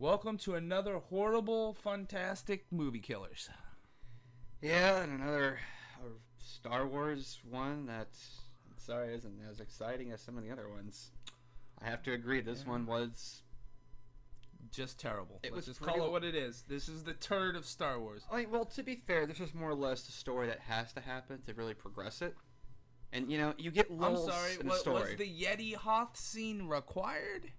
Welcome to another horrible, fantastic movie killers. Yeah, and another Star Wars one that, I'm sorry, isn't as exciting as some of the other ones. I have to agree, this one was just terrible. Let's just pretty... call it what it is. This is the turd of Star Wars. I mean, well, to be fair, this was more or less the story that has to happen to really progress it. And, you know, you get lulls in the story. Was the Yeti Hoth scene required?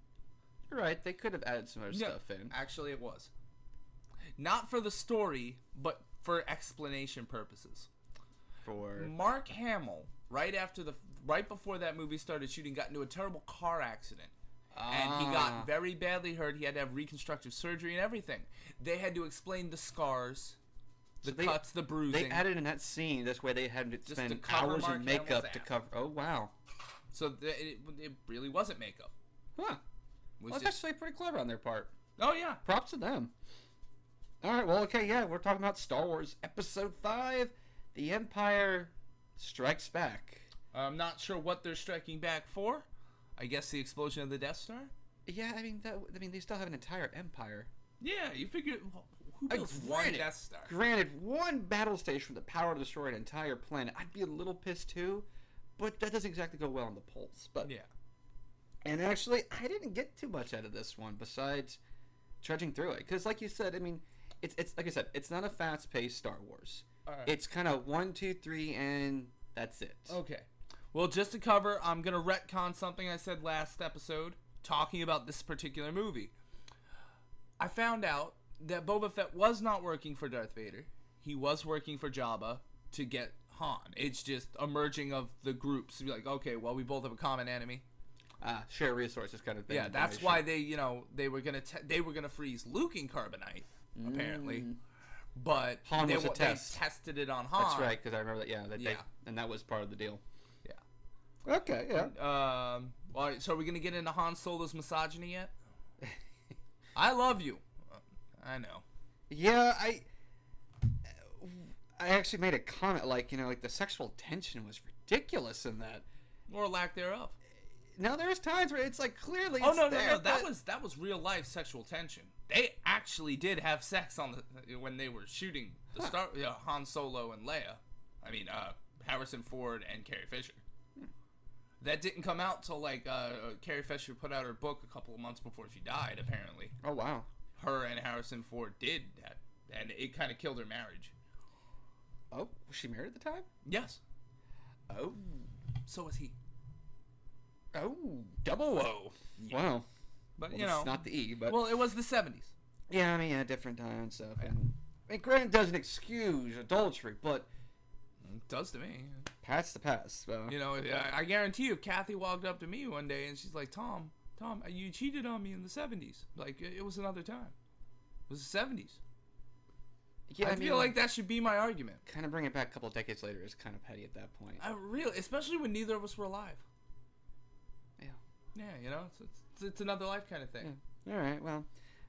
You're right, they could have added some other stuff in. Actually, it was. Not for the story, but for explanation purposes. For Mark Hamill, right before that movie started shooting, got into a terrible car accident. And he got very badly hurt. He had to have reconstructive surgery and everything. They had to explain the scars, the cuts, the bruising. They added in that scene, this way they had to spend hours in makeup to cover. Oh, wow. So it really wasn't makeup. Huh. Well, that's actually pretty clever on their part. Oh, yeah. Props to them. All right, well, okay, yeah, we're talking about Star Wars Episode 5, The Empire Strikes Back. I'm not sure what they're striking back for. I guess the explosion of the Death Star? Yeah, I mean, they still have an entire empire. Yeah, you figure, who builds one Death Star? Granted, one battle station with the power to destroy an entire planet, I'd be a little pissed too, but that doesn't exactly go well in the polls. But yeah. And actually, I didn't get too much out of this one besides trudging through it. Because like you said, I mean, it's like I said, it's not a fast-paced Star Wars. All right. It's kind of 1, 2, 3, and that's it. Okay. Well, just to cover, I'm going to retcon something I said last episode talking about this particular movie. I found out that Boba Fett was not working for Darth Vader. He was working for Jabba to get Han. It's just a merging of the groups. Be like, okay, well, we both have a common enemy. Share resources kind of thing. Yeah, that's why they were gonna freeze Luke in carbonite, apparently. But Han was a test. They tested it on Han. That's right, because I remember that. Yeah, and that was part of the deal. Yeah. Okay. Yeah. All right, so are we gonna get into Han Solo's misogyny yet? I love you. I know. Yeah, I actually made a comment like the sexual tension was ridiculous in that, or lack thereof. Now there's times where it's like clearly. Oh no, that was real life sexual tension. They actually did have sex when they were shooting the Han Solo and Leia. I mean, Harrison Ford and Carrie Fisher. That didn't come out till Carrie Fisher put out her book a couple of months before she died. Apparently. Oh wow. Her and Harrison Ford did that, and it kind of killed her marriage. Oh, was she married at the time? Yes. Oh. So was he. Oh, double O. Yeah. Wow. But, it's not the E, but... Well, it was the 70s. Yeah, I mean, different time and stuff. Yeah. And, I mean, granted, it doesn't excuse adultery, but... It does to me. Pass the pass. So. I guarantee you, if Kathy walked up to me one day and she's like, Tom, you cheated on me in the 70s. Like, it was another time. It was the 70s. Yeah, I feel like that should be my argument. Kind of bring it back a couple of decades later is kind of petty at that point. Really, especially when neither of us were alive. Yeah, it's another life kind of thing. Yeah. All right, well,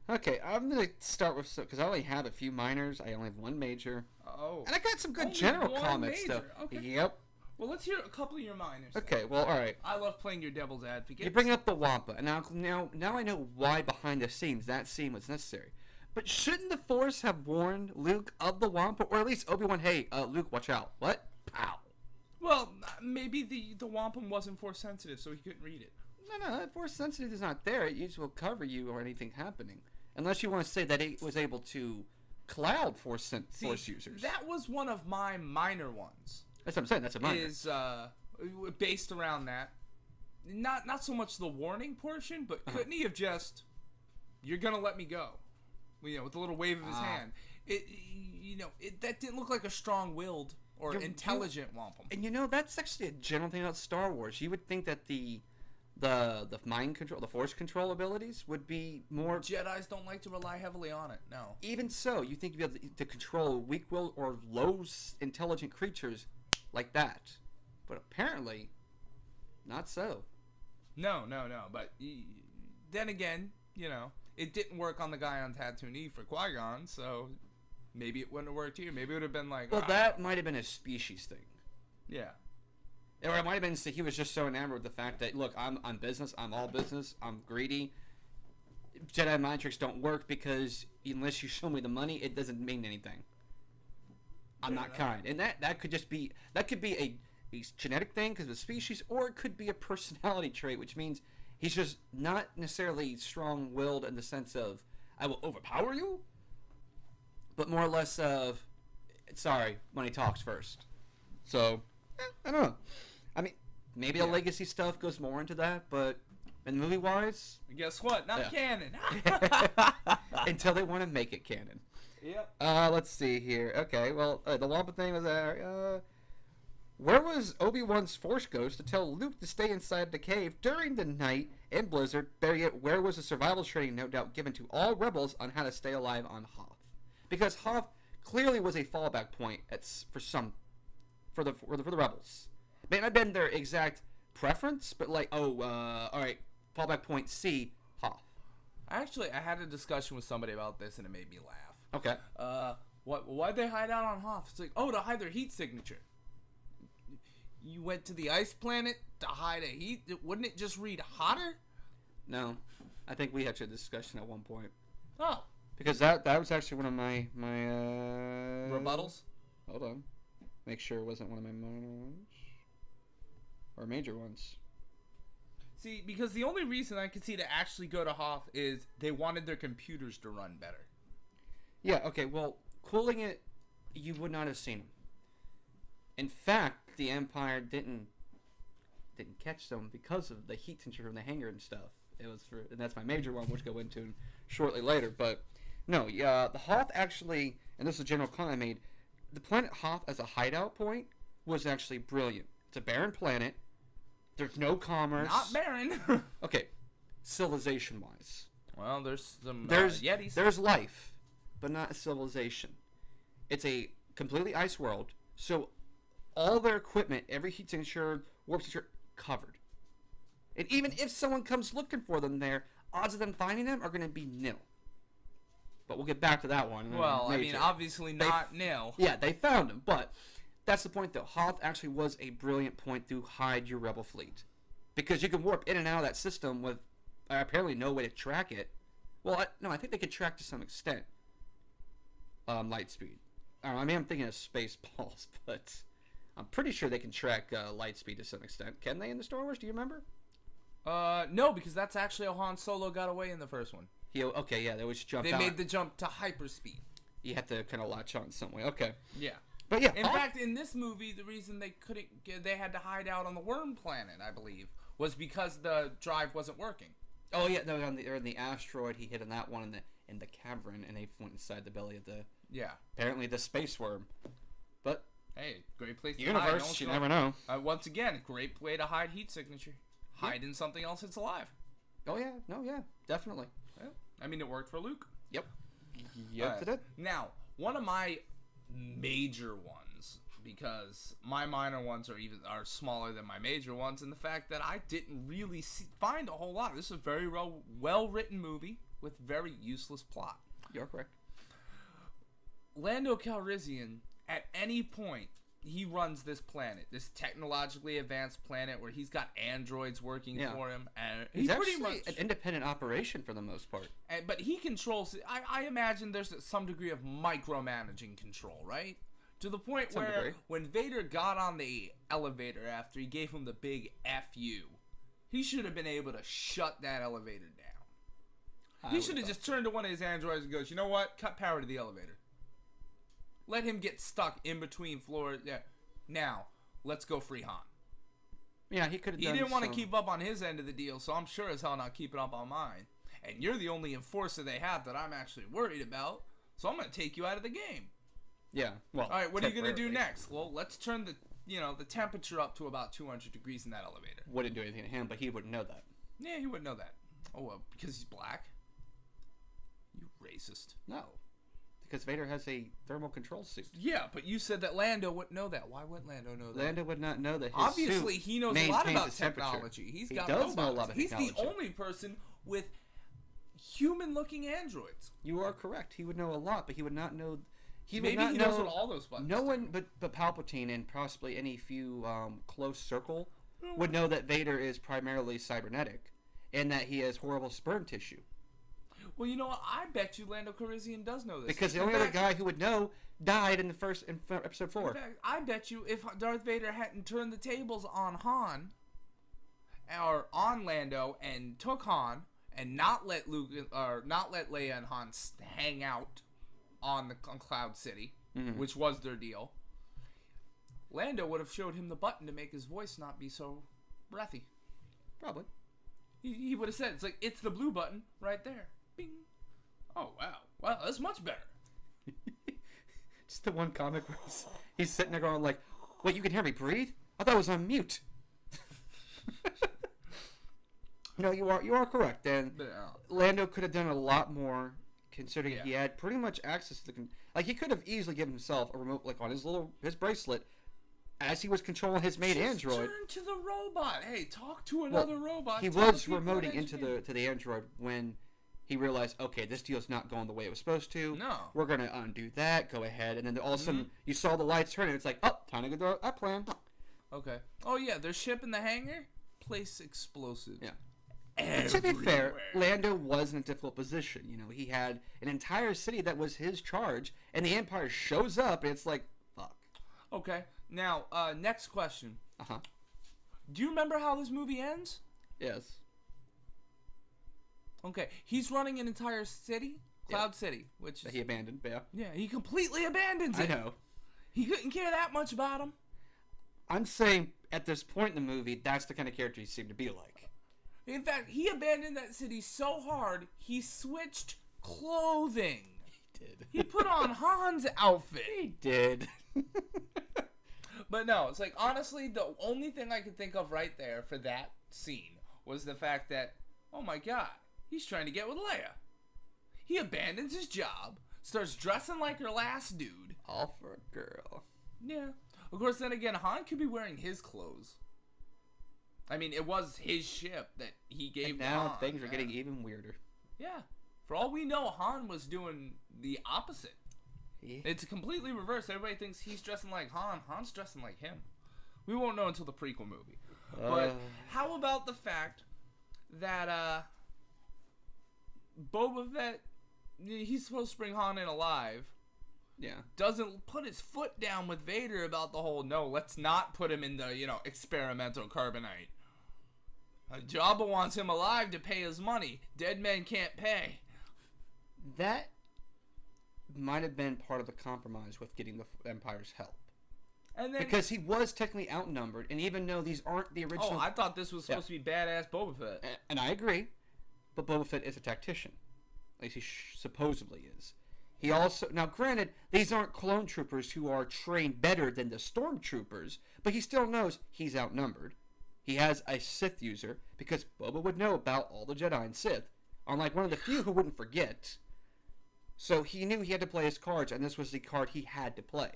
okay, I'm going to start with, because I only have a few minors. I only have one major. Oh. And I got some good general comments, though. Okay. Yep. Well, let's hear a couple of your minors. Okay, well, all right. I love playing your devil's advocate. You bring up the Wampa, and now I know why behind the scenes that scene was necessary. But shouldn't the Force have warned Luke of the Wampa, or at least Obi-Wan, hey, Luke, watch out. What? Pow. Well, maybe the wampum wasn't Force sensitive, so he couldn't read it. No, Force sensitive is not there. It usually will cover you or anything happening. Unless you want to say that it was able to cloud Force users. That was one of my minor ones. That's what I'm saying. That's a minor. Is based around that. Not so much the warning portion, but couldn't he have just, you're going to let me go? With a little wave of his hand. That didn't look like a strong-willed or intelligent wampum. And that's actually a general thing about Star Wars. You would think that the mind control, the Force control abilities would be more... Jedis don't like to rely heavily on it, no. Even so, you think you'd be able to control weak-willed or low-intelligent creatures like that. But apparently, not so. No. But then again, it didn't work on the guy on Tatooine for Qui-Gon, so maybe it wouldn't have worked here. Maybe it would have been like... Well, that might have been a species thing. Yeah. Or it might have been he was just so enamored with the fact that, look, I'm business, I'm all business, I'm greedy. Jedi mind tricks don't work because unless you show me the money, it doesn't mean anything. I'm not kind. And that could just be, that could be a genetic thing because of the species, or it could be a personality trait, which means he's just not necessarily strong-willed in the sense of, I will overpower you, but more or less of, sorry, money talks first. So, I don't know. I mean, maybe the legacy stuff goes more into that, but in movie-wise... Guess what? Not canon. Until they want to make it canon. Yep. Let's see here. Okay, well, the Wampa thing was there. Where was Obi-Wan's Force Ghost to tell Luke to stay inside the cave during the night in Blizzard? Better yet, where was the survival training, no doubt, given to all rebels on how to stay alive on Hoth? Because Hoth clearly was a fallback point for the rebels. It may not have been their exact preference, but like, all right, fallback point C, Hoth. Actually, I had a discussion with somebody about this, and it made me laugh. Okay. Why'd they hide out on Hoth? It's like, to hide their heat signature. You went to the ice planet to hide a heat? Wouldn't it just read hotter? No. I think we had a discussion at one point. Oh. Because that was actually one of my rebuttals? Hold on. Make sure it wasn't one of my minor ones. Or major ones. See, because the only reason I could see to actually go to Hoth is they wanted their computers to run better. Yeah, okay, well, cooling it, you would not have seen them. In fact, the Empire didn't catch them because of the heat signature from the hangar and stuff. It was and that's my major one, which we'll go into shortly later. But no, the Hoth actually, and this is a general comment I made, the planet Hoth as a hideout point was actually brilliant. It's a barren planet. There's no commerce. Not barren. Okay, civilization-wise. Well, there's some Yetis. There's life, but not a civilization. It's a completely ice world, so all their equipment, every heat signature, warp signature, covered. And even if someone comes looking for them there, odds of them finding them are going to be nil. But we'll get back to that one. Well, I mean, obviously not nil. Yeah, they found them, but that's the point, though. Hoth actually was a brilliant point to hide your rebel fleet. Because you can warp in and out of that system with apparently no way to track it. Well, I think they could track to some extent light speed. I mean, I'm thinking of space balls, but I'm pretty sure they can track light speed to some extent. Can they in the Star Wars? Do you remember? No, because that's actually how Han Solo got away in the first one. They always jumped out. They made the jump to hyperspeed. You have to kind of latch on some way. Okay. Yeah. But yeah. In fact, in this movie, the reason they had to hide out on the worm planet, I believe, was because the drive wasn't working. Oh yeah, no, on the asteroid he hit on that one in the cavern, and they went inside the belly of the apparently the space worm. But hey, great place to universe, hide. You never know. Once again, great way to hide heat signature. Hide in something else that's alive. Oh yeah, definitely. Well, I mean, it worked for Luke. Yep, it did. Now, one of my major ones, because my minor ones are smaller than my major ones, and the fact that I didn't really find a whole lot. This is a very well written movie with very useless plot. You're correct. Lando Calrissian, at any point, he runs this planet, this technologically advanced planet where he's got androids working for him, and he's pretty much an independent operation for the most part. But he controls. I imagine there's some degree of micromanaging control, right? To the point where when Vader got on the elevator after he gave him the big "F you," he should have been able to shut that elevator down. He should have just turned to one of his androids and goes, "You know what? Cut power to the elevator. Let him get stuck in between floors. Yeah. Now, let's go free Han." Yeah, he could have. He didn't want to keep up on his end of the deal, so I'm sure as hell not keeping up on mine. And you're the only enforcer they have that I'm actually worried about, so I'm going to take you out of the game. Yeah. Well. All right. What are you going to do next? Well, let's turn the temperature up to about 200 degrees in that elevator. Wouldn't do anything to him, but he wouldn't know that. Yeah, he wouldn't know that. Oh well, because he's black. You racist. No. Because Vader has a thermal control suit. Yeah, but you said that Lando wouldn't know that. Why wouldn't Lando know that? Lando would not know that. Obviously, he knows a lot about technology. He does know a lot of technology. He's the only person with human-looking androids. You are correct. He would know a lot, but he would not know. Maybe he knows what all those buttons. No one, but Palpatine and possibly any few close circle would know that Vader is primarily cybernetic, and that he has horrible sperm tissue. Well, you know what? I bet you Lando Calrissian does know this. Because the only other guy who would know died in episode 4. In fact, I bet you if Darth Vader hadn't turned the tables on Han, or on Lando, and took Han, and not let Leia and Han hang out on Cloud City, which was their deal, Lando would have showed him the button to make his voice not be so breathy. Probably. He would have said, it's the blue button right there. Bing. Oh, wow. Wow, that's much better. Just the one comic where he's sitting there going like, wait, you can hear me breathe? I thought I was on mute. No, you are correct. And Lando could have done a lot more, considering he had pretty much access to he could have easily given himself a remote, on his bracelet, as he was controlling his main android. Turn to the robot. Hey, talk to another robot. He was remoting into the android when he realized, okay, this deal's not going the way it was supposed to. No. We're gonna undo that. Go ahead, and then all of a sudden you saw the lights turn, and it's like, oh, time to go to that plan. Okay. Oh yeah, their ship in the hangar. Place explosives. Yeah. Everywhere. To be fair, Lando was in a difficult position. He had an entire city that was his charge, and the Empire shows up, and it's like, fuck. Okay. Now, next question. Uh-huh. Do you remember how this movie ends? Yes. Okay. He's running an entire city, Cloud City, which that he abandoned. Yeah. Yeah, he completely abandons it. I know. He couldn't care that much about him. I'm saying at this point in the movie, that's the kind of character he seemed to be like. In fact, he abandoned that city so hard, he switched clothing. He did. He put on Han's outfit. He did. But no, it's honestly, the only thing I could think of right there for that scene was the fact that, oh my god, he's trying to get with Leia. He abandons his job, starts dressing like her last dude. All for a girl. Yeah. Of course, then again, Han could be wearing his clothes. I mean, it was his ship that he gave and now Han. Things are getting even weirder. Yeah. For all we know, Han was doing the opposite. Yeah. It's completely reversed. Everybody thinks he's dressing like Han. Han's dressing like him. We won't know until the prequel movie. But how about the fact that Boba Fett, he's supposed to bring Han in alive. Yeah. Doesn't put his foot down with Vader about the whole, no, let's not put him in the, experimental carbonite. Jabba wants him alive to pay his money. Dead men can't pay. That might have been part of the compromise with getting the Empire's help. And then, because he was technically outnumbered, and even though these aren't the original... Oh, I thought this was supposed to be badass Boba Fett. And I agree, but Boba Fett is a tactician. At least he supposedly is. He also... Now, granted, these aren't clone troopers who are trained better than the stormtroopers, but he still knows he's outnumbered. He has a Sith user, because Boba would know about all the Jedi and Sith, unlike one of the few who wouldn't forget. So he knew he had to play his cards, and this was the card he had to play.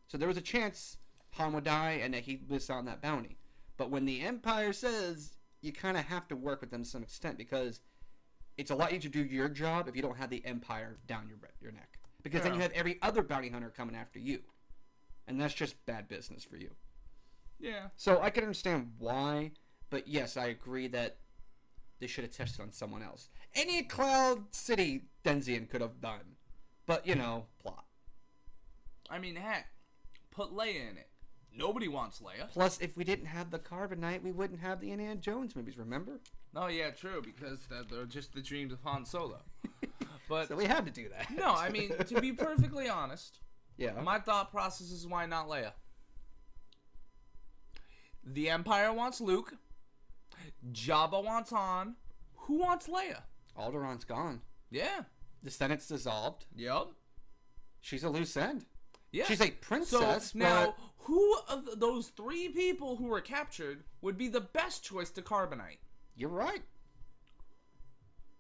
So there was a chance Han would die and that he'd miss out on that bounty. But when the Empire says, you kind of have to work with them to some extent, because it's a lot easier to do your job if you don't have the Empire down your neck. Because then you have every other bounty hunter coming after you. And that's just bad business for you. Yeah. So I can understand why, but yes, I agree that they should have tested on someone else. Any Cloud City Denzian could have done. But, plot. I mean, heck, put Leia in it. Nobody wants Leia. Plus, if we didn't have the Carbonite, we wouldn't have the Indiana Jones movies, remember? Oh, yeah, true, because they're just the dreams of Han Solo. But so we had to do that. No, I mean, to be perfectly honest, yeah, my thought process is why not Leia? The Empire wants Luke. Jabba wants Han. Who wants Leia? Alderaan's gone. Yeah. The Senate's dissolved. Yep. She's a loose end. Yeah. She's a princess. So now, who of those 3 people who were captured would be the best choice to carbonite? You're right.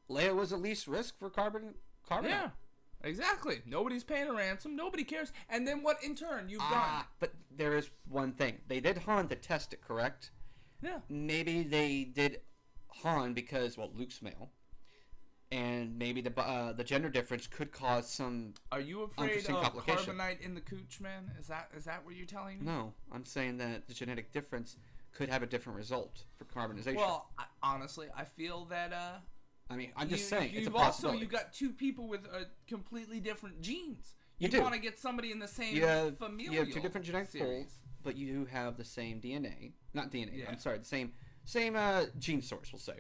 Leia was the least risk for carbonite. Yeah. Exactly. Nobody's paying a ransom. Nobody cares. And then what in turn you've done? But there is one thing. They did Han to test it, correct? Yeah. Maybe they did Han because, Luke's male. And maybe the gender difference could cause some. Are you afraid of carbonite in the cooch, man? Is that what you're telling me? No, I'm saying that the genetic difference could have a different result for carbonization. Well, honestly, I feel that I mean, I'm just saying, it's a possibility. You got two people with completely different genes. You want to get somebody in the same familial. You have two different genetic pools, but you have the same DNA. Not DNA. Yeah. I'm sorry, the same gene source, we'll say.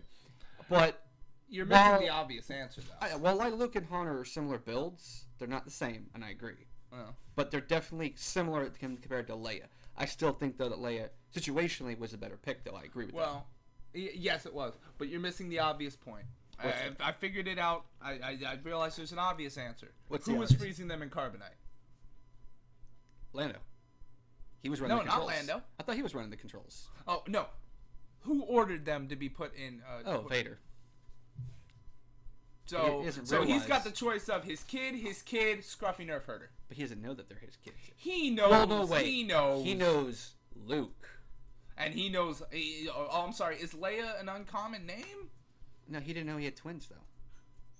But you're missing the obvious answer, though. While Luke and Han are similar builds, they're not the same, and I agree. Oh. But they're definitely similar compared to Leia. I still think, though, that Leia, situationally, was a better pick, though. I agree with that. Well, yes, it was. But you're missing the obvious point. I figured it out. I realized there's an obvious answer. Who was freezing them in carbonite? Lando. He was running the controls. No, not Lando. I thought he was running the controls. Oh, no. Who ordered them to be put in... Vader. So he's got the choice of his kid, scruffy nerf herder. But he doesn't know that they're his kids. He knows. Well, no, wait. He knows. He knows Luke. And he knows... I'm sorry. Is Leia an uncommon name? No, he didn't know he had twins, though.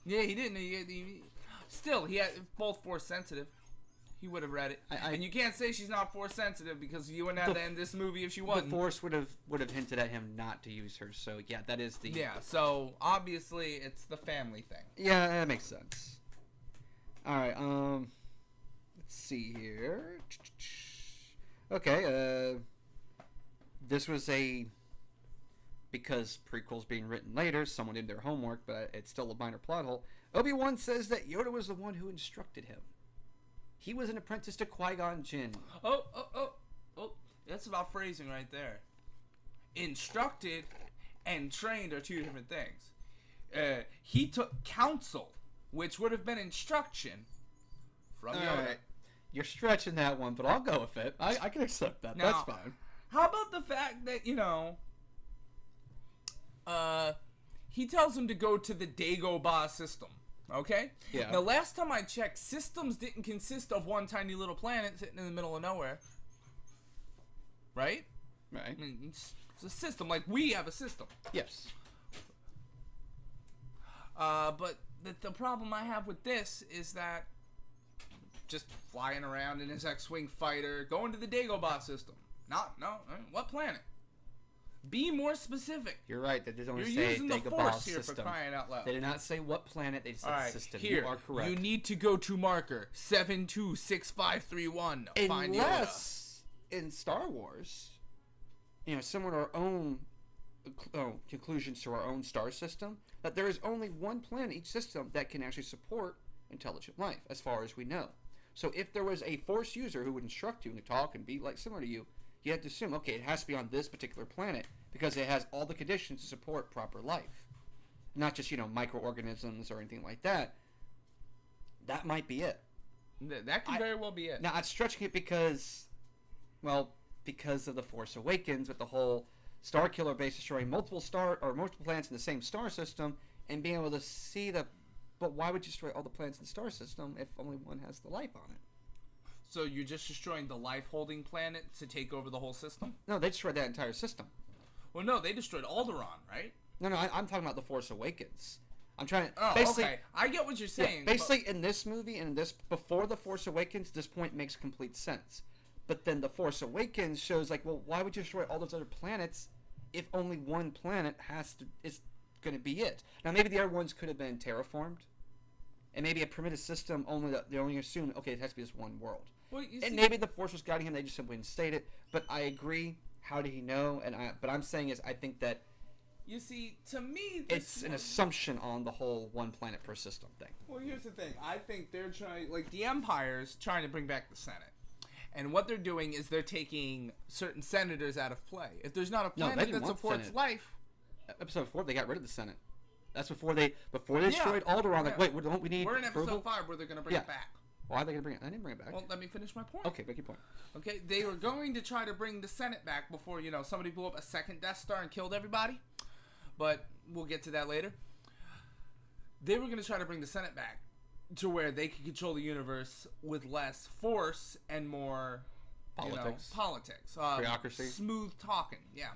Yeah, he didn't. Still, he had both force sensitive. He would have read it. And you can't say she's not force sensitive because you wouldn't have to end this movie if she wasn't. The force would have hinted at him not to use her. So yeah, that is the... Yeah, so obviously it's the family thing. Yeah, that makes sense. All right, let's see here. Okay, this was because prequels being written later, someone did their homework, but it's still a minor plot hole. Obi-Wan says that Yoda was the one who instructed him. He was an apprentice to Qui-Gon Jinn. Oh, that's about phrasing right there. Instructed and trained are two different things. He took counsel, which would have been instruction from Yoda. Right. You're stretching that one, but I'll go with it. I can accept that. Now, that's fine. How about the fact that, he tells him to go to the Dagobah system, okay? Yeah. Now, last time I checked, systems didn't consist of one tiny little planet sitting in the middle of nowhere. Right? Right. I mean, it's a system, like we have a system. Yes. But the problem I have with this is that just flying around in his X-Wing fighter, going to the Dagobah system. What planet? Be more specific. You're right. They just only You're say using the Dagobah force here system. for crying out loud. They did not say what planet. They said system. Here, you are correct. You need to go to marker 726531. Find Unless in Star Wars, similar to our own conclusions to our own star system, that there is only one planet each system that can actually support intelligent life, as far as we know. So if there was a Force user who would instruct you and talk and be similar to you, you have to assume, okay, it has to be on this particular planet because it has all the conditions to support proper life. Not just, microorganisms or anything like that. That might be it. That could very well be it. Now, I'm stretching it because of The Force Awakens with the whole Star Killer base destroying multiple planets in the same star system and being able to see but why would you destroy all the planets in the star system if only one has the life on it? So you're just destroying the life-holding planet to take over the whole system? No, they destroyed that entire system. Well, no, they destroyed Alderaan, right? No, I'm talking about The Force Awakens. I'm trying to... Oh, okay. I get what you're saying. Yeah, basically, in this movie and before The Force Awakens, this point makes complete sense. But then The Force Awakens shows, why would you destroy all those other planets if only one planet is going to be it? Now, maybe the other ones could have been terraformed. And maybe a primitive system they only assume, okay, it has to be this one world. Well, maybe the Force was guiding him, they just simply didn't state it. But I agree. How did he know? But I'm saying I think that... You see, to me... It's an assumption on the whole one planet per system thing. Well, here's the thing. I think they're trying... the Empire's trying to bring back the Senate. And what they're doing is they're taking certain senators out of play. If there's not a planet that supports life... Episode 4, they got rid of the Senate. That's before they destroyed Alderaan. Wait, don't we need We're in approval? episode 5 where they're going to bring it back. Why are they going to bring it? I didn't bring it back. Well, let me finish my point. Okay, make your point. Okay, they were going to try to bring the Senate back before, somebody blew up a second Death Star and killed everybody. But we'll get to that later. They were going to try to bring the Senate back to where they could control the universe with less force and more... Politics. Bureaucracy. Smooth talking, yeah.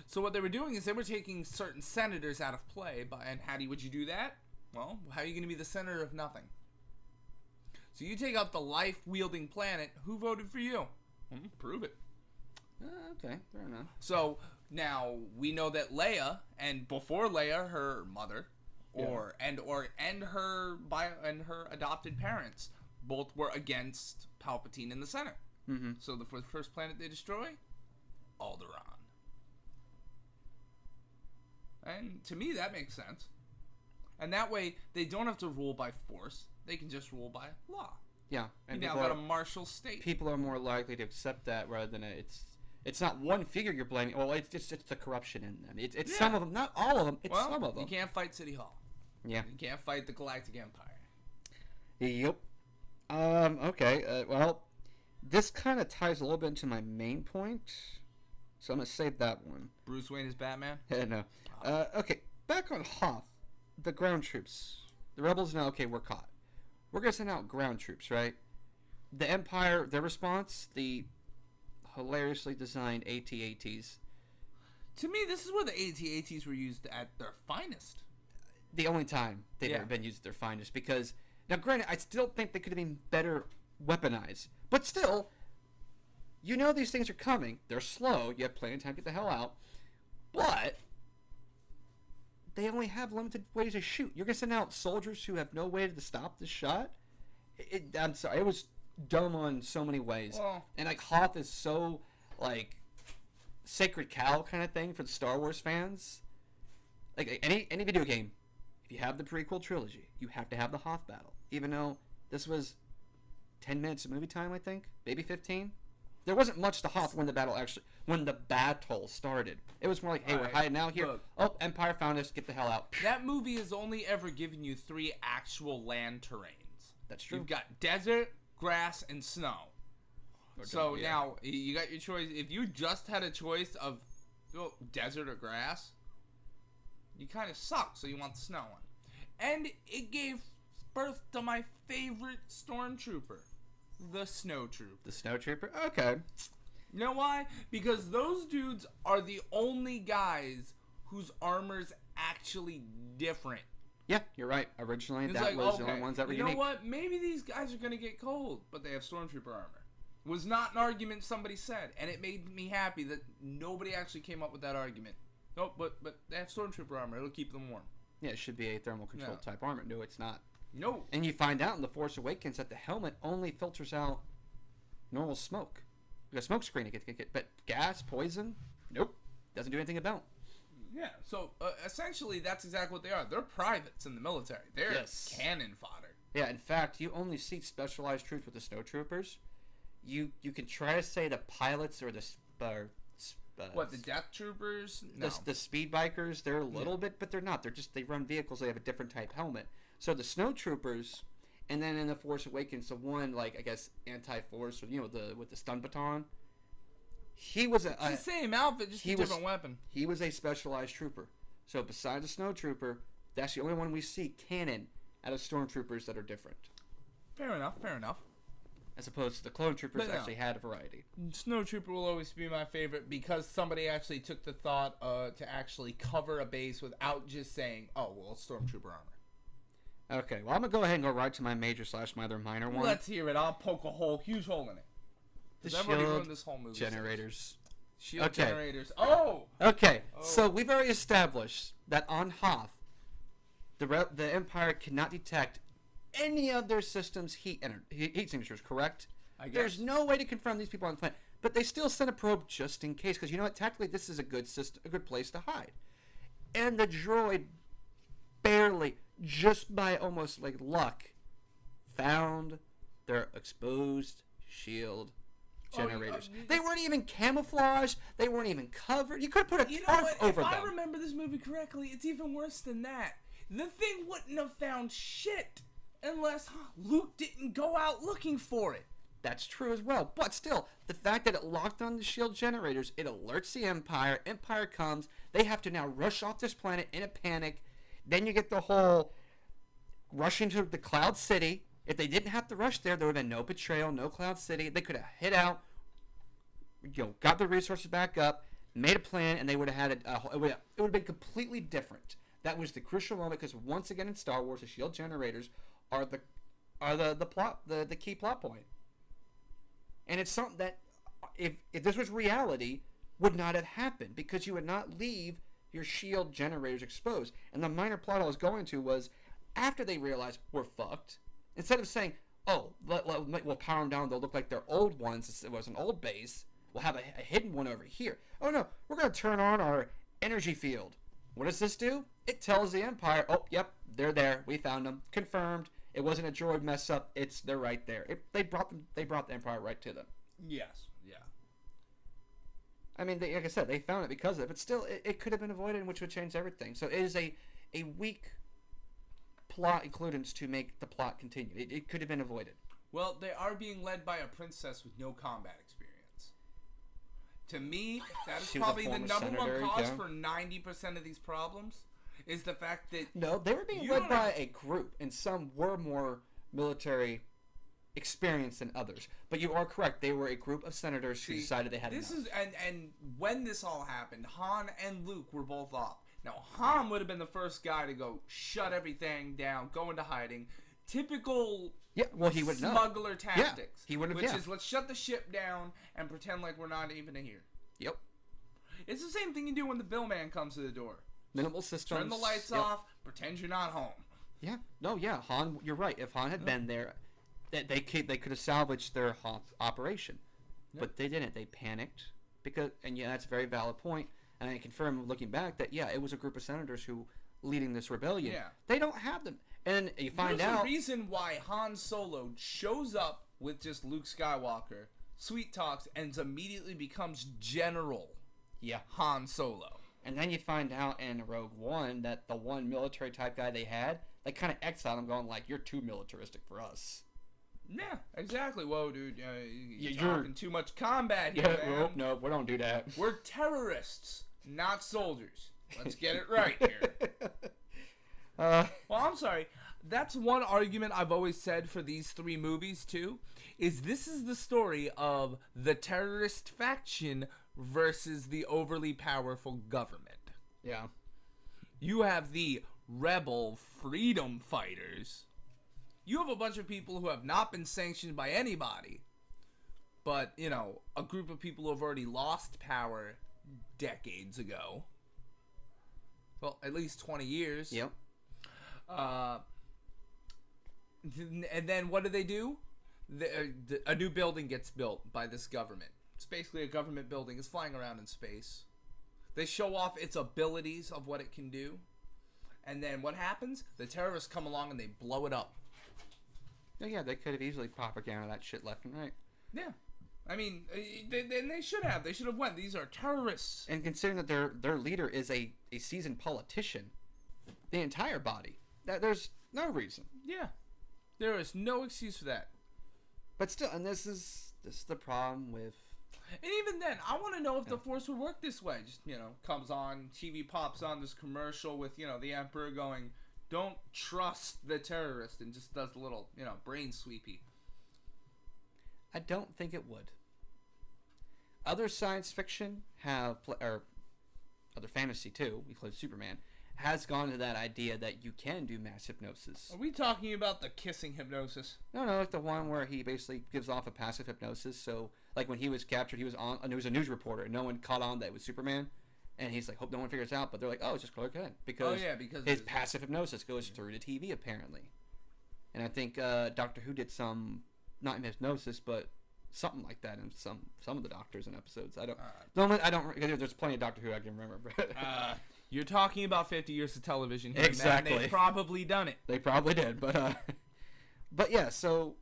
So what they were doing is they were taking certain senators out of play. And would you do that? Well, how are you going to be the senator of nothing? So you take out the life-wielding planet. Who voted for you? Prove it. Okay, fair enough. So now we know that Leia, and before Leia, her mother, and her adopted parents both were against Palpatine in the Senate. Mm-hmm. So the first planet they destroy, Alderaan. And to me, that makes sense. And that way, they don't have to rule by force. They can just rule by law. Yeah. And you now got a martial state. People are more likely to accept that rather than it's not one figure you're blaming. Well, it's the corruption in them. It's some of them, not all of them. It's some of them. You can't fight City Hall. Yeah. You can't fight the Galactic Empire. Yep. Okay. Well, this kind of ties a little bit into my main point, so I'm gonna save that one. Bruce Wayne is Batman? No. Okay. Back on Hoth, the ground troops. The rebels know, okay, we're caught. We're gonna send out ground troops, right? The Empire, their response, the hilariously designed AT-ATs. To me, this is where the AT-ATs were used at their finest. The only time they've ever been used at their finest, because now, granted, I still think they could have been better weaponized, but still, you know these things are coming. They're slow. You have plenty of time to get the hell out, but they only have limited ways to shoot. You're gonna send out soldiers who have no way to stop the shot. I'm sorry, it was dumb on so many ways. Well, and like Hoth is so like sacred cow kind of thing for the Star Wars fans. Like any video game, if you have the prequel trilogy, you have to have the Hoth battle. Even though this was 10 minutes of movie time, I think, maybe 15. There wasn't much to Hoth when the battle started. It was more like, hey, we're hiding out here. Look, oh, Empire found us. Get the hell out. That movie has only ever given you 3 actual land terrains. That's true. You've got desert, grass, and snow. So now you got your choice. If you just had a choice of desert or grass, you kind of suck. So you want the snow one, and it gave birth to my favorite stormtrooper, the snowtrooper. The snowtrooper. Okay. You know why? Because those dudes are the only guys whose armor's actually different. Yeah, you're right. Originally, that was the only ones that were unique. You know what? Maybe these guys are going to get cold, but they have stormtrooper armor. Was not an argument somebody said, and it made me happy that nobody actually came up with that argument. No, but they have stormtrooper armor. It'll keep them warm. Yeah, it should be a thermal control type armor. No, it's not. No. And you find out in The Force Awakens that the helmet only filters out normal smoke. The smoke screen, but gas, poison, nope. Doesn't do anything about. Yeah, so essentially that's exactly what they are. They're privates in the military. They're cannon fodder. Yeah, in fact, you only see specialized troops with the snowtroopers. You can try to say the pilots or the the death troopers? No. The speed bikers, they're a little bit, but they're not. They run vehicles. They have a different type helmet. So the snowtroopers, and then in The Force Awakens, the one I guess anti-force, with the stun baton. He was it's the same outfit, just a different weapon. He was a specialized trooper. So besides the snowtrooper, that's the only one we see canon out of stormtroopers that are different. Fair enough. As opposed to the clone troopers actually had a variety. Snowtrooper will always be my favorite because somebody actually took the thought to actually cover a base without just saying, oh, well, it's stormtrooper armor. Okay, well, I'm going to go ahead and go right to my major/my other minor one. Let's hear it. I'll poke a huge hole in it. The shield this whole movie generators. Shield generators. Oh! Okay, so we've already established that on Hoth, the Empire cannot detect any of their system's heat signatures, correct? I guess. There's no way to confirm these people on the planet. But they still send a probe just in case, because you know what? Tactically, this is a good place to hide. And the droid barely, just by almost luck, found their exposed shield generators. They weren't even camouflaged. They weren't even covered. You could have put a tarp over them. If I remember this movie correctly, it's even worse than that. The thing wouldn't have found shit unless Luke didn't go out looking for it. That's true as well. But still, the fact that it locked on the shield generators, it alerts the Empire. Empire comes. They have to now rush off this planet in a panic. Then you get the whole rushing to the Cloud City. If they didn't have to rush there would have been no betrayal, no Cloud City. They could have hit out, got the resources back up, made a plan, and they would have had it would have been completely different. That was the crucial moment because once again in Star Wars, the shield generators are the key plot point. And it's something that if this was reality would not have happened because you would not leave your shield generators exposed. And the minor plot I was going to was, after they realized we're fucked, instead of saying, oh, we'll power them down, they'll look like their old ones, it was an old base, we'll have a hidden one over here. Oh no, we're going to turn on our energy field. What does this do? It tells the Empire, oh, yep, they're there, we found them, confirmed. It wasn't a droid mess up, they're right there. They brought the Empire right to them. Yes, yeah. I mean, like I said, they found it because of it, but still, it could have been avoided, which would change everything. So it is a weak plot includance to make the plot continue. It could have been avoided. Well, they are being led by a princess with no combat experience. To me, that is probably the number one cause for 90% of these problems, is the fact that... No, they were being led by a group, and some were more military experienced than others. But you are correct. They were a group of senators who decided they had enough. And when this all happened, Han and Luke were both off. Now, Han would have been the first guy to go shut everything down, go into hiding. Typical he would smuggler tactics. Yeah, he would have. Which is, let's shut the ship down and pretend like we're not even here. Yep. It's the same thing you do when the billman comes to the door. Minimal systems. Turn the lights off, pretend you're not home. Yeah. No, yeah. Han, you're right. If Han had been there, they could have salvaged their operation. Yep. But they didn't. They panicked. And that's a very valid point. And I confirm, looking back, that, it was a group of senators who leading this rebellion. Yeah. They don't have them. And you find out... There's a reason why Han Solo shows up with just Luke Skywalker, sweet talks, and immediately becomes General Han Solo. And then you find out in Rogue One that the one military-type guy they had, they kind of exiled him, going like, you're too militaristic for us. Yeah, exactly. Whoa, dude, you're talking too much combat here, man. No, we don't do that. We're terrorists, not soldiers. Let's get it right here. Well, I'm sorry. That's one argument I've always said for these three movies, too, is this is the story of the terrorist faction versus the overly powerful government. Yeah. You have the rebel freedom fighters. You have a bunch of people who have not been sanctioned by anybody, but, a group of people who have already lost power decades ago. Well, at least 20 years. Yep. And then what do? A new building gets built by this government. It's basically a government building. It's flying around in space. They show off its abilities of what it can do. And then what happens? The terrorists come along and they blow it up. Oh, yeah, they could have easily propaganda that shit left and right. Yeah. I mean, they should have. They should have went. These are terrorists. And considering that their leader is a seasoned politician, the entire body, there's no reason. Yeah. There is no excuse for that. But still, and this is the problem with... And even then, I want to know if the Force would work this way. Just, comes on, TV pops on this commercial with, the Emperor going, don't trust the terrorist, and just does a little, brain sweepy. I don't think it would. Other science fiction or other fantasy too, including Superman, has gone to that idea that you can do mass hypnosis. Are we talking about the kissing hypnosis? No, like the one where he basically gives off a passive hypnosis. So, like when he was captured, he was on, and there was a news reporter, and no one caught on that it was Superman. And he's like, hope no one figures it out. But they're like, oh, it's just Clark Kent. Because his passive hypnosis goes through the TV, apparently. And I think Doctor Who did some, not in hypnosis, but something like that in some of the Doctors and episodes. I don't. There's plenty of Doctor Who I can remember. But you're talking about 50 years of television here, exactly. Man. They've probably done it. They probably did, but yeah. So,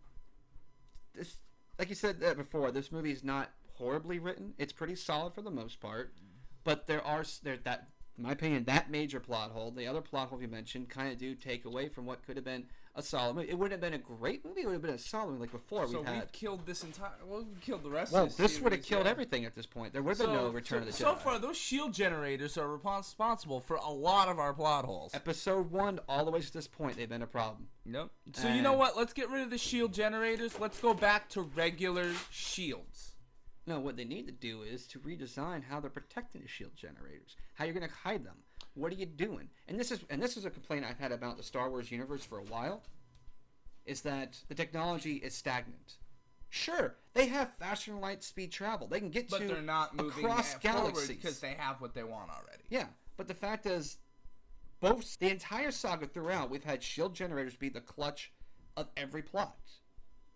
this, like you said before, this movie is not horribly written. It's pretty solid for the most part, but there's that, in my opinion, that major plot hole. The other plot hole you mentioned kind of do take away from what could have been a solid movie. It wouldn't have been a great movie. It would have been a solid movie like before. So we've killed this entire... Well, we killed the rest of this series. Would have killed everything at this point. There would have been no Return of the Jedi. So far, those shield generators are responsible for a lot of our plot holes. Episode 1, all the way to this point, they've been a problem. Nope. So you know what? Let's get rid of the shield generators. Let's go back to regular shields. No, what they need to do is to redesign how they're protecting the shield generators. How you're going to hide them. What are you doing? And this is a complaint I've had about the Star Wars universe for a while. Is that the technology is stagnant. Sure, they have faster than light speed travel. They can get but they're not moving across galaxies because they have what they want already. Yeah, But the fact is, the entire saga throughout, we've had shield generators be the clutch of every plot.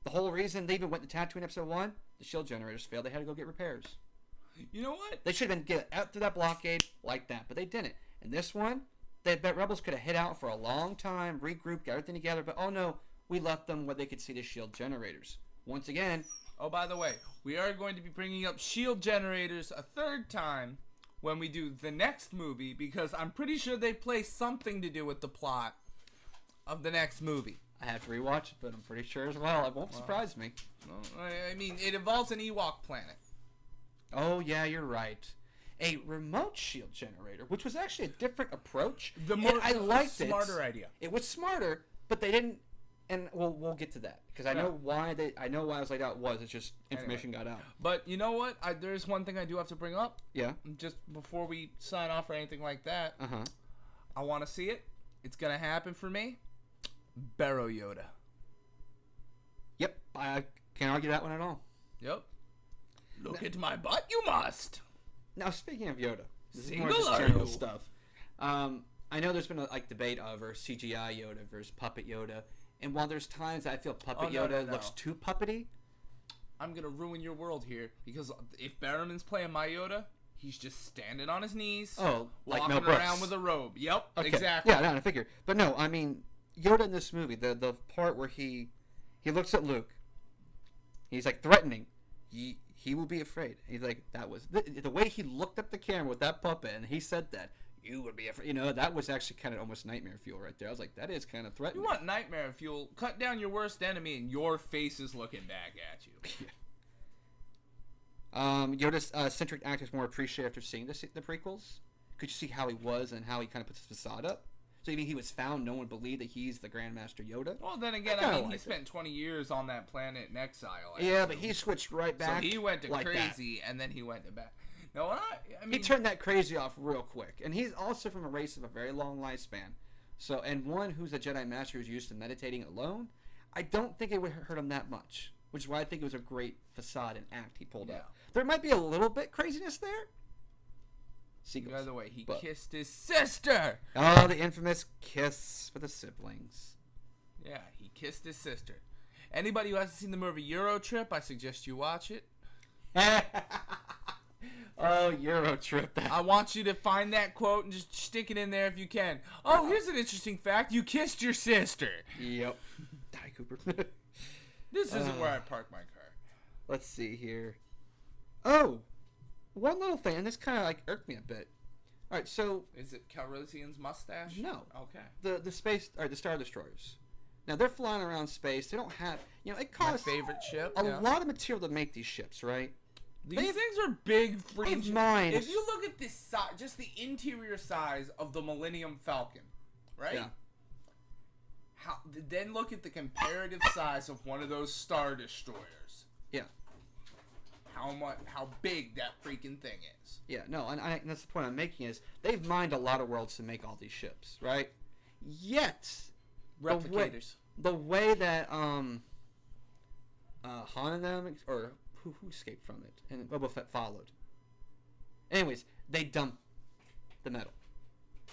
The whole reason they even went to Tatooine in episode 1, the shield generators failed. They had to go get repairs. You know what? They should have been get out through that blockade like that, but they didn't. And this one, they bet Rebels could have hid out for a long time, regrouped, got everything together, but oh no, we left them where they could see the shield generators. Once again... Oh, by the way, we are going to be bringing up shield generators a third time when we do the next movie, because I'm pretty sure they play something to do with the plot of the next movie. I have to rewatch it, but I'm pretty sure as well. It won't surprise me. I mean, it involves an Ewok planet. Oh, yeah, you're right. A remote shield generator, which was actually a different approach. I liked it. Smarter idea. It was smarter, but they didn't. And we'll get to that because I know why it was laid out. It's just information got out. But you know what? There's one thing I do have to bring up. Yeah. Just before we sign off or anything like that. Uh-huh. I want to see it. It's gonna happen for me. Barrow Yoda. Yep. I can't argue that one at all. Yep. Look at my butt, you must. Now, speaking of Yoda, this Single is more just are general you? stuff. I know there's been a debate over CGI Yoda versus puppet Yoda, and while there's times I feel puppet Yoda looks too puppety, I'm gonna ruin your world here because if Barrowman's playing my Yoda, he's just standing on his knees, like walking around with a robe. Yep, okay. Exactly. Yeah, no, I figure. But no, I mean Yoda in this movie, the part where he looks at Luke, he's like threatening. He will be afraid. He's like, that was the way he looked at the camera with that puppet, and he said that you would be afraid. You know, that was actually kind of almost nightmare fuel right there. I was like, that is kind of threatening. You want nightmare fuel? Cut down your worst enemy, and your face is looking back at you. Yeah. Yoda's centric act is more appreciated after seeing the prequels. Could you see how he was and how he kind of puts his facade up? So even he was found, no one believed that he's the Grandmaster Yoda. Well, then again, I mean, he spent 20 years on that planet in exile. Yeah, but he switched right back. So he went to crazy, and then he went to back. No, I mean, he turned that crazy off real quick, and he's also from a race of a very long lifespan. So, and one who's a Jedi Master who's used to meditating alone. I don't think it would hurt him that much, which is why I think it was a great facade and act he pulled out. There might be a little bit craziness there. By the way, he kissed his sister. Oh, the infamous kiss for the siblings. Yeah, he kissed his sister. Anybody who hasn't seen the movie Euro Trip, I suggest you watch it. Oh, Euro Trip. I want you to find that quote and just stick it in there if you can. Oh, here's an interesting fact. You kissed your sister. Yep. Die, Cooper. This isn't where I park my car. Let's see here. Oh, one little thing, and this kind of irked me a bit. All right, so is it Calrissian's mustache? No. Okay. The Star Destroyers. Now they're flying around space. They don't have, it costs my favorite ship. A lot of material to make these ships, right? These things are big. Mine. If you look at this size, just the interior size of the Millennium Falcon, right? Yeah. Then look at the comparative size of one of those Star Destroyers. Yeah. How big that freaking thing is. Yeah, no, and that's the point I'm making is they've mined a lot of worlds to make all these ships, right? Yet, replicators. The way that Han and them, or who escaped from it, and Boba Fett followed. Anyways, they dumped the metal.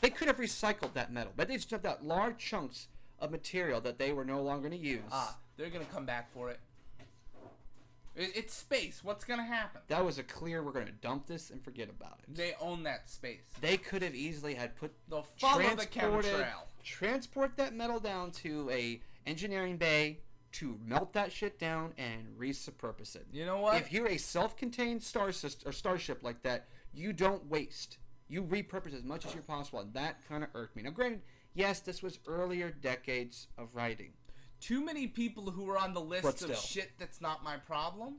They could have recycled that metal, but they just dumped out large chunks of material that they were no longer going to use. They're going to come back for it. It's space. What's going to happen? That was a clear, we're going to dump this and forget about it. They own that space. They could have easily had They'll follow the chemtrail. Transport that metal down to a engineering bay to melt that shit down and repurpose it. You know what? If you're a self-contained starship like that, you don't waste. You repurpose as much as you possible, and that kind of irked me. Now, granted, yes, this was earlier decades of writing. Too many people who were on the list of shit that's not my problem.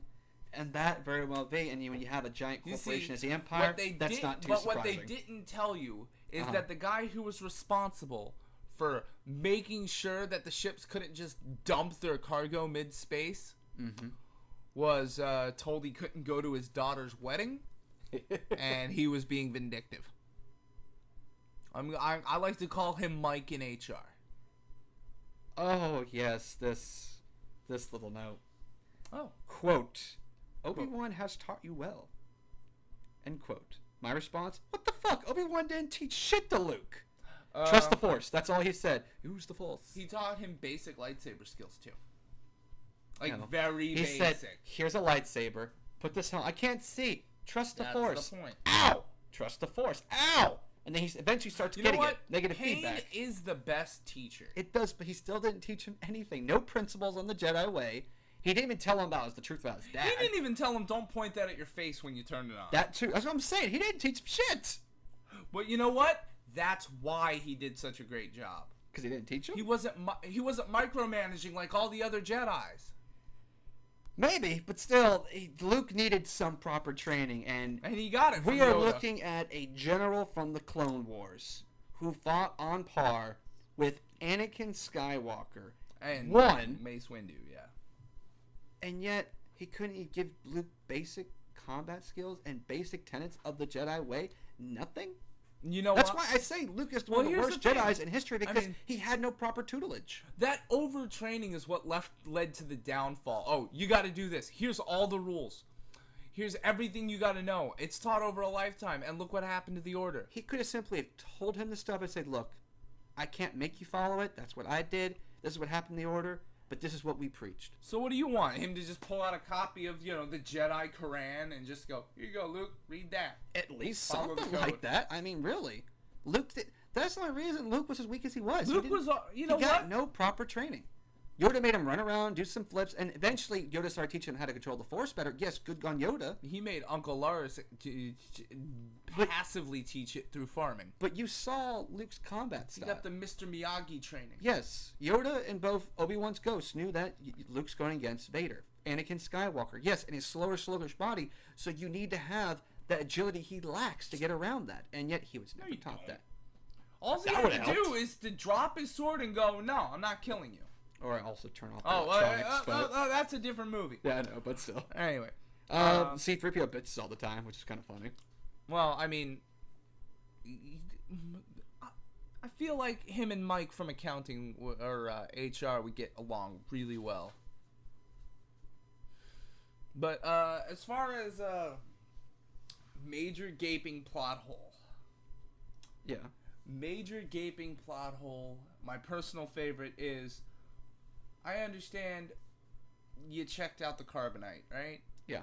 And that very well be. And when you have a giant corporation as the Empire, that's not too surprising. But what they didn't tell you is that the guy who was responsible for making sure that the ships couldn't just dump their cargo mid-space was told he couldn't go to his daughter's wedding, and he was being vindictive. I like to call him Mike in HR. Oh, yes, this little note. Oh. Quote, Obi-Wan has taught you well. End quote. My response: what the fuck? Obi-Wan didn't teach shit to Luke. Trust the Force. That's all he said. Use the Force. He taught him basic lightsaber skills too. Like No. very basic. He said, "Here's a lightsaber. Put this on. I can't see. Trust the Force." That's the point. Ow! Trust the Force. Ow! And then he eventually starts getting it. Negative Pain feedback. is the best teacher. It does, but he still didn't teach him anything. No principles on the Jedi way. He didn't even tell him about the truth about his dad. He didn't even tell him, don't point that at your face when you turn it on. That too. That's what I'm saying. He didn't teach him shit. But you know what? That's why he did such a great job. Because he didn't teach him? He wasn't micromanaging like all the other Jedis. Maybe, but still, Luke needed some proper training, and he got it. We are looking at a general from the Clone Wars who fought on par with Anakin Skywalker and won Mace Windu, yeah. And yet he couldn't give Luke basic combat skills and basic tenets of the Jedi way. Nothing. You know That's why I say Luke is one of the worst Jedis in history because he had no proper tutelage. That overtraining is what led to the downfall. Oh, you got to do this. Here's all the rules. Here's everything you got to know. It's taught over a lifetime, and look what happened to the Order. He could have simply told him the stuff and said, look, I can't make you follow it. That's what I did. This is what happened in the Order, but this is what we preached. So what do you want? Him to just pull out a copy of, the Jedi Quran and just go, here you go, Luke, read that. At least something like that. I mean, really. That's the only reason Luke was as weak as he was. Luke was, he got no proper training. Yoda made him run around, do some flips, and eventually Yoda started teaching him how to control the Force better. Yes, good on Yoda. He made Uncle Lars passively teach it through farming. But you saw Luke's combat style. He got the Mr. Miyagi training. Yes, Yoda and both Obi-Wan's ghosts knew that Luke's going against Vader. Anakin Skywalker, yes, in his sluggish body, so you need to have that agility he lacks to get around that, and yet he was never taught that. All he had to do is to drop his sword and go, no, I'm not killing you. Or also turn off that's a different movie. Yeah, I know, but still. Anyway. C-3PO bitches all the time, which is kind of funny. Well, I mean, I feel like him and Mike from accounting or HR would get along really well. But as far as major gaping plot hole. Yeah. Major gaping plot hole. My personal favorite is, I understand you checked out the carbonite, right? Yeah.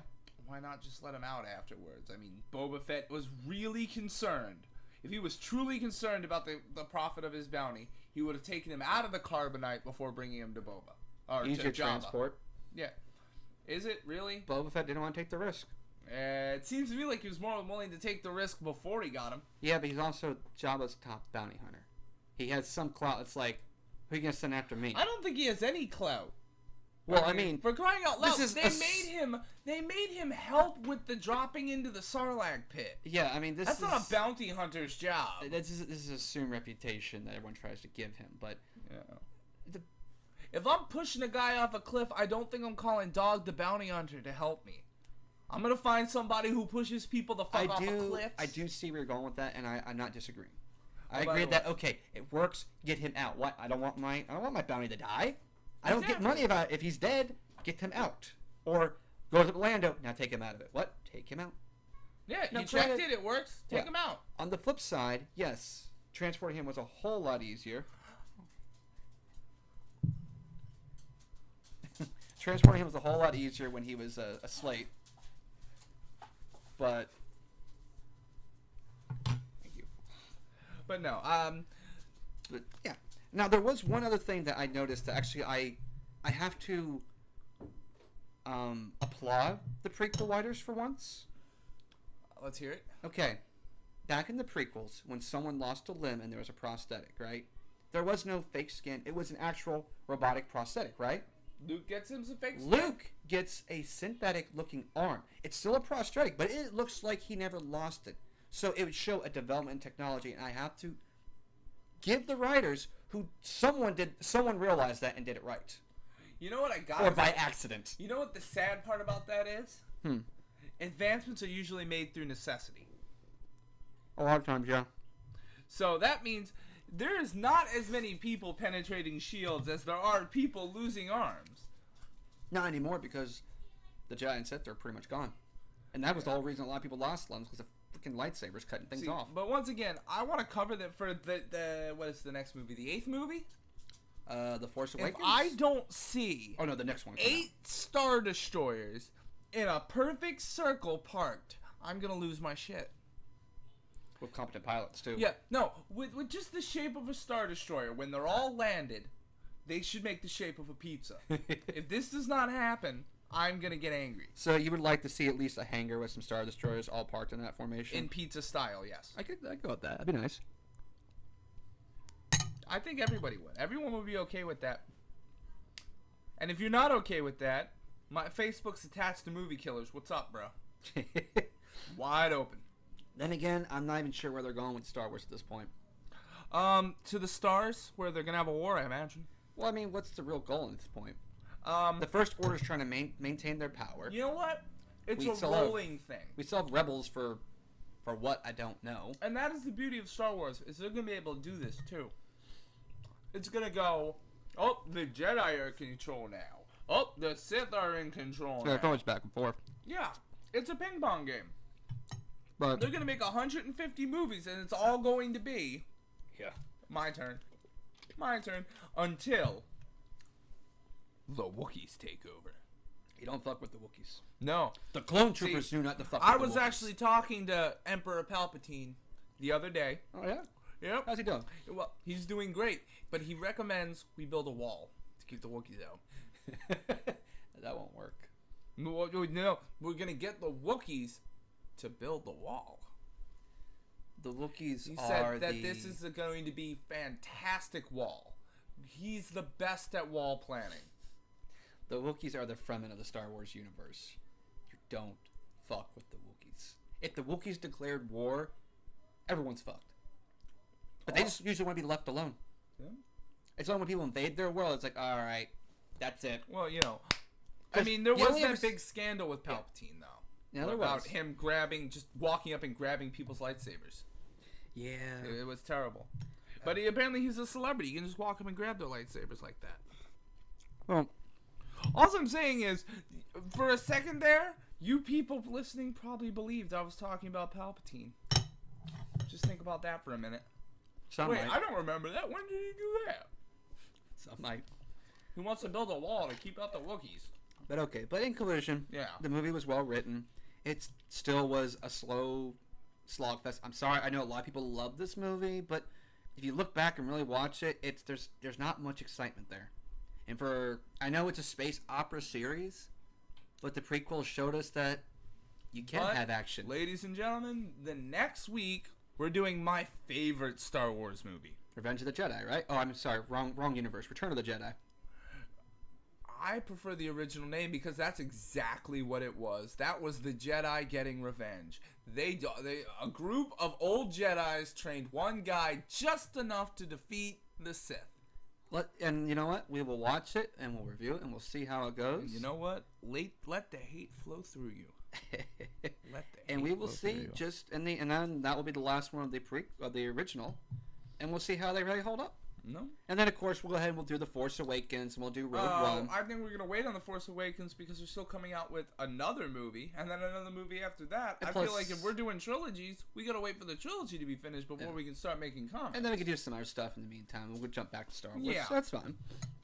Why not just let him out afterwards? I mean, Boba Fett was really concerned. If he was truly concerned about the profit of his bounty, he would have taken him out of the carbonite before bringing him to Boba. Or easier to Jabba. Transport. Yeah. Is it really? Boba Fett didn't want to take the risk. It seems to me like he was more than willing to take the risk before he got him. Yeah, but he's also Jabba's top bounty hunter. He has some clout. It's like, who are you going to send after me? I don't think he has any clout. Well, I mean, for crying out loud, they made him help with the dropping into the Sarlacc pit. Yeah, I mean, that's not a bounty hunter's job. This is assumed reputation that everyone tries to give him, but yeah. If I'm pushing a guy off a cliff, I don't think I'm calling Dog the bounty hunter to help me. I'm gonna find somebody who pushes people the fuck off a cliff. I do see where you're going with that, and I'm not disagreeing. I agree that it works. Get him out. What? I don't want my bounty to die. I don't get money if he's dead. Get him out, or go to Lando. Now take him out of it. What? Take him out. Yeah, you checked it. It works. Take him out. On the flip side, yes, transporting him was a whole lot easier. Transporting him was a whole lot easier when he was a slate. But thank you. But no, but yeah. Now there was one other thing that I noticed that actually I have to applaud the prequel writers for once. Let's hear it. Okay. Back in the prequels, when someone lost a limb and there was a prosthetic, right? There was no fake skin. It was an actual robotic prosthetic, right? Luke gets him some fake skin. Luke gets a synthetic-looking arm. It's still a prosthetic, but it looks like he never lost it. So it would show a development in technology, and I have to give the writers who someone realized that and did it right. You know what I got? Or by accident. You know what the sad part about that is? Advancements are usually made through necessity. A lot of times, yeah. So that means there is not as many people penetrating shields as there are people losing arms. Not anymore, because the Jedi and Sith are pretty much gone. And that was the whole reason a lot of people lost limbs, because freaking lightsabers cutting things off. But once again, I want to cover that for the what is the next movie? The 8th movie? The Force Awakens? If I don't see... Oh, no, the next one. 8 Star Destroyers in a perfect circle parked, I'm going to lose my shit. With competent pilots, too. Yeah, no, with just the shape of a Star Destroyer, when they're all landed, they should make the shape of a pizza. If this does not happen, I'm going to get angry. So you would like to see at least a hangar with some Star Destroyers all parked in that formation? In pizza style, yes. I'd go with that. That'd be nice. I think everybody would. Everyone would be okay with that. And if you're not okay with that, my Facebook's attached to Movie Killers. What's up, bro? Wide open. Then again, I'm not even sure where they're going with Star Wars at this point. To the stars, where they're gonna have a war, I imagine. Well, I mean, what's the real goal at this point? The First Order's trying to maintain their power. You know what? It's a rolling thing. We still have rebels for what, I don't know. And that is the beauty of Star Wars, is they're gonna be able to do this too. It's gonna go, oh, the Jedi are in control now. Oh, the Sith are in control now. It's always back and forth. Yeah, it's a ping pong game. But they're gonna make 150 movies, and it's all going to be, my turn, until the Wookiees take over. You don't fuck with the Wookiees. No, the clone troopers do not fuck with the Wookiees. I was actually talking to Emperor Palpatine the other day. Oh yeah. Yep. How's he doing? Well, he's doing great, but he recommends we build a wall to keep the Wookiees out. That won't work. No, we're gonna get the Wookiees to build the wall. The Wookiees He are said that this is going to be fantastic wall. He's the best at wall planning. The Wookiees are the Fremen of the Star Wars universe. You don't fuck with the Wookiees. If the Wookiees declared war, everyone's fucked. But they just usually want to be left alone. Yeah. It's only when people invade their world, it's like, all right, that's it. Well, you know, I mean, there was that big scandal with Palpatine, though. Yeah, there about was. him just walking up and grabbing people's lightsabers. Yeah. It was terrible. But apparently he's a celebrity. You can just walk up and grab their lightsabers like that. Well, all I'm saying is, for a second there, you people listening probably believed I was talking about Palpatine. Just think about that for a minute. Wait, I don't remember that. When did he do that? Some might. He wants to build a wall to keep out the Wookiees. But okay. But in conclusion, the movie was well written. It still was a slow slog fest. I'm sorry. I know a lot of people love this movie, but if you look back and really watch it, there's not much excitement there. And I know it's a space opera series, but the prequel showed us that you can have action. Ladies and gentlemen, the next week we're doing my favorite Star Wars movie. Revenge of the Jedi, right? Oh, I'm sorry. Wrong universe. Return of the Jedi. I prefer the original name because that's exactly what it was. That was the Jedi getting revenge. A group of old Jedis trained one guy just enough to defeat the Sith. And you know what? We will watch it and we'll review it and we'll see how it goes. And you know what? Let the hate flow through you. And we will see and then that will be the last one of the original, and we'll see how they really hold up. No. And then of course we'll go ahead and we'll do the Force Awakens and we'll do Rogue One. I think we're gonna wait on the Force Awakens because they're still coming out with another movie and then another movie after that. I feel like if we're doing trilogies, we gotta wait for the trilogy to be finished before we can start making comments. And then we can do some other stuff in the meantime. We'll jump back to Star Wars. Yeah, so that's fine.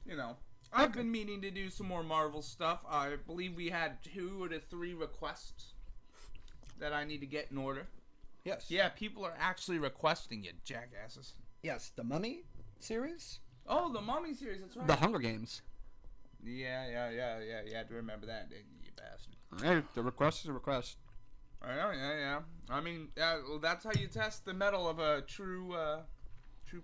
You know, I've been meaning to do some more Marvel stuff. I believe we had 2 to 3 requests that I need to get in order. Yes. Yeah, people are actually requesting it, jackasses. Yes, the Mummy series. Oh, the Mummy series, that's right. The Hunger Games. Yeah. You had to remember that, didn't you, bastard? Hey, the request is a request. I know, yeah. I mean, well, that's how you test the mettle of a true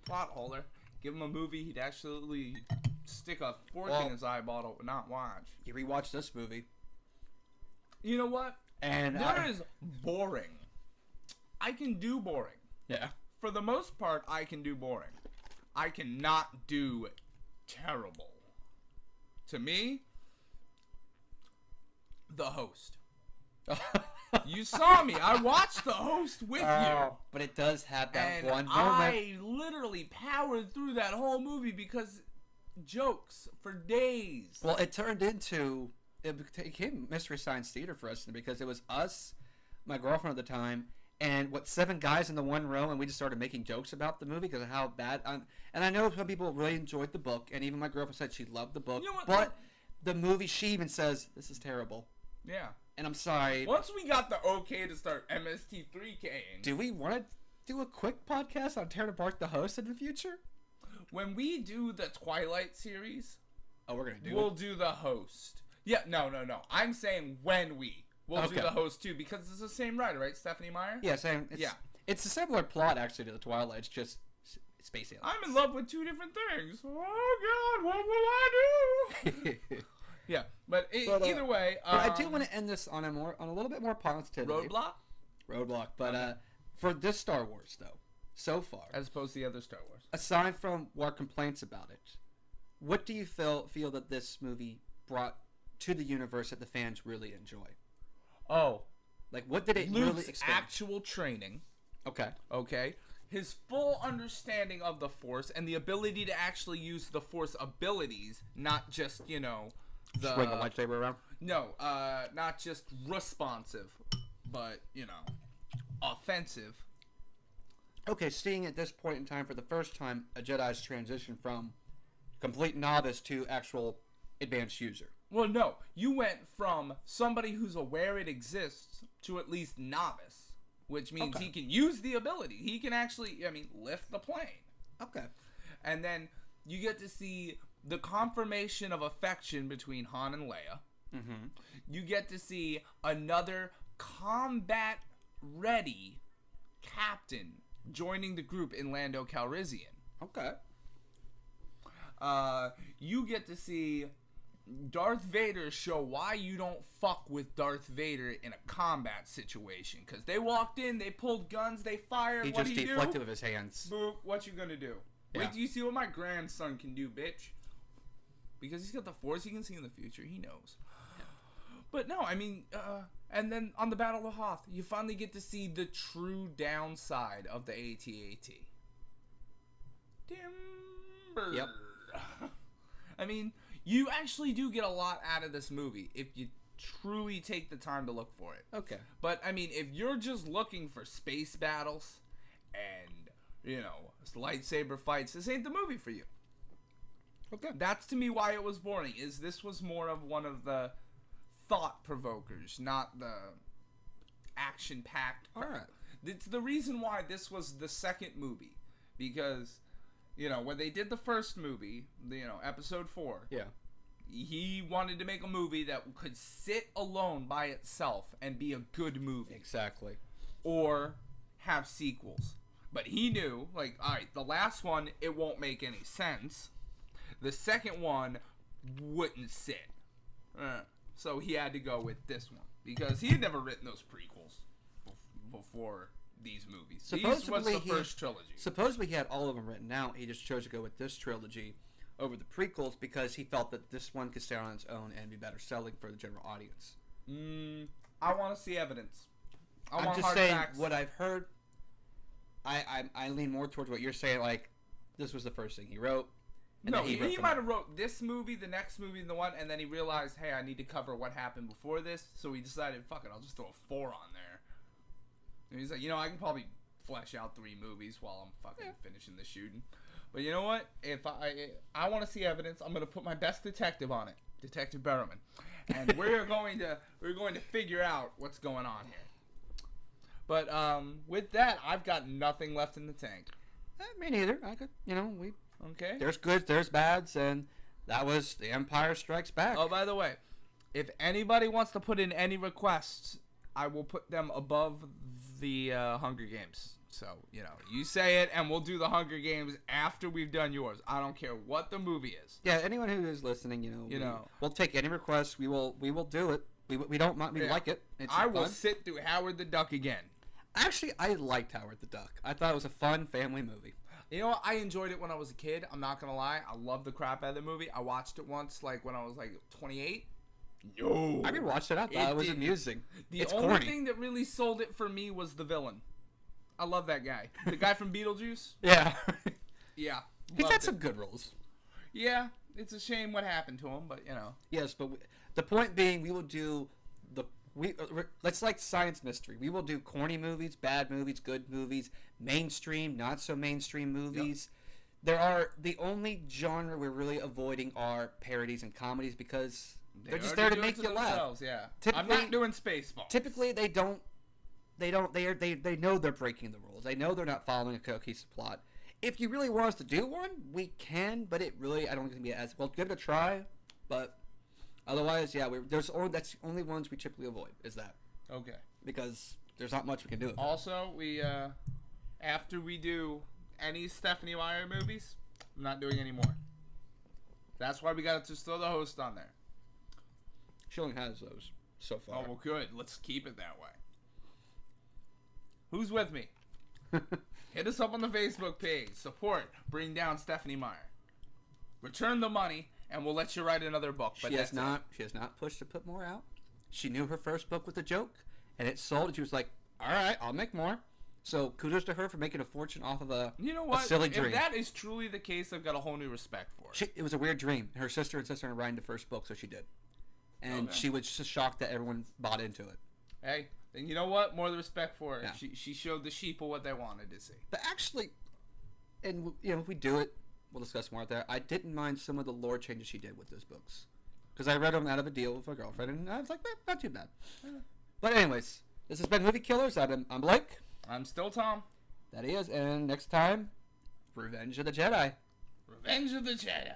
plot holder. Give him a movie he'd actually stick a fork in his eyeball to not watch. You rewatch this movie. You know what? And there is boring. I can do boring. Yeah. For the most part, I can do boring. I cannot do terrible. To me, The Host. You saw me. I watched The Host with you. But it does have that one moment. I literally powered through that whole movie because jokes for days. Well, it turned into... It became Mystery Science Theater for us because it was us, my girlfriend at the time, and 7 guys in the one row, and we just started making jokes about the movie because of how bad. And I know some people really enjoyed the book, and even my girlfriend said she loved the book. You know what, but the movie, she even says this is terrible. Yeah. And I'm sorry. Once we got the okay to start MST3King. Do we want to do a quick podcast on tearing apart the host in the future? When we do the Twilight series, we'll do the host. Yeah, no. I'm saying when we'll do the host too, because it's the same writer, right? Stephanie Meyer? Yeah, same. It's a similar plot actually to the Twilight. It's just space aliens. I'm in love with 2 different things. Oh God, what will I do? Yeah, but either way, but I do want to end this on a little bit more positivity. Roadblock. But for this Star Wars though, so far, as opposed to the other Star Wars, aside from our complaints about it, what do you feel that this movie brought to the universe that the fans really enjoy? Oh, like what did it Luke's really expand? Actual training. Okay. His full understanding of the Force and the ability to actually use the Force abilities, not just swing a lightsaber around. No, not just responsive, but offensive. Okay, seeing at this point in time for the first time a Jedi's transition from complete novice to actual advanced user. Well, no, you went from somebody who's aware it exists to at least novice, which means he can use the ability. He can actually, lift the plane. Okay. And then you get to see the confirmation of affection between Han and Leia. Mm-hmm. You get to see another combat-ready captain joining the group in Lando Calrissian. Okay. You get to see Darth Vader show why you don't fuck with Darth Vader in a combat situation. Because they walked in, they pulled guns, they fired. He what just deflected with his hands. Boo, what you gonna do? Yeah. Wait till you see what my grandson can do, bitch. Because he's got the Force, he can see in the future. He knows. Yeah. But no, and then on the Battle of Hoth, you finally get to see the true downside of the AT-AT. Timber. Yep. You actually do get a lot out of this movie if you truly take the time to look for it. Okay. But, if you're just looking for space battles and, lightsaber fights, this ain't the movie for you. Okay. That's, to me, why it was boring, is this was more of one of the thought-provokers, not the action-packed. All right. It's the reason why this was the second movie, because... when they did the first movie, episode 4, he wanted to make a movie that could sit alone by itself and be a good movie. Exactly. Or have sequels. But he knew, alright, the last one, it won't make any sense. The second one wouldn't sit. So he had to go with this one. Because he had never written those prequels before these movies. These was the first trilogy. Supposedly he had all of them written out. He just chose to go with this trilogy over the prequels because he felt that this one could stand on its own and be better selling for the general audience. I want to see evidence. I'm just saying facts. What I've heard. I lean more towards what you're saying. Like this was the first thing he wrote. No, he might have wrote this movie, the next movie, and the one, and then he realized, hey, I need to cover what happened before this. So he decided, fuck it, I'll just throw a 4 on there. And he's like, I can probably flesh out 3 movies while I'm fucking finishing the shooting. But you know what? If I want to see evidence, I'm gonna put my best detective on it, Detective Berriman, and we're going to figure out what's going on here. But with that, I've got nothing left in the tank. Me neither. I could, we. Okay. There's goods, there's bads, and that was The Empire Strikes Back. Oh, by the way, if anybody wants to put in any requests, I will put them above the Hunger Games. So, you say it, and we'll do the Hunger Games after we've done yours. I don't care what the movie is. Yeah, anyone who is listening, we'll take any requests. We will do it. We don't mind. We like it. I will sit through Howard the Duck again. Actually, I liked Howard the Duck. I thought it was a fun family movie. You know what? I enjoyed it when I was a kid. I'm not going to lie. I loved the crap out of the movie. I watched it once, when I was, 28. Yo. I rewatched it. I thought it was amusing. The only thing that really sold it for me was the villain. I love that guy. The guy from Beetlejuice? Yeah. Yeah. He's had some good roles. Yeah. It's a shame what happened to him, but, Yes, but the point being, we will do the Let's like science mystery. We will do corny movies, bad movies, good movies, mainstream, not so mainstream movies. Yep. The only genre we're really avoiding are parodies and comedies because they're just there to make you laugh. Yeah. I'm not doing Spaceballs. Typically, they know they're breaking the rules. They know they're not following a cohesive plot. If you really want us to do one, we can, but I don't think it's going to be as well. Give it a try, but otherwise, yeah, that's the only ones we typically avoid. Is that okay? Because there's not much we can do. Also, we after we do any Stephanie Meyer movies, I'm not doing any more. That's why we got to just throw the host on there. She only has those so far. Oh well, good. Let's keep it that way. Who's with me? Hit us up on the Facebook page. Support. Bring down Stephanie Meyer. Return the money, and we'll let you write another book. But she has not pushed to put more out. She knew her first book was a joke, and it sold. And she was like, "All right, I'll make more." So kudos to her for making a fortune off of a silly dream. If that is truly the case, I've got a whole new respect for her. It was a weird dream. Her sister insisted on writing the first book, so she did. And she was just shocked that everyone bought into it. Hey, then you know what? More the respect for her. Yeah. She showed the sheeple what they wanted to see. But actually, and if we do it, we'll discuss more there. I didn't mind some of the lore changes she did with those books. Because I read them out of a deal with a girlfriend, and I was like, not too bad. But anyways, this has been Movie Killers. I'm Blake. I'm still Tom. That he is. And next time, Revenge of the Jedi. Revenge of the Jedi.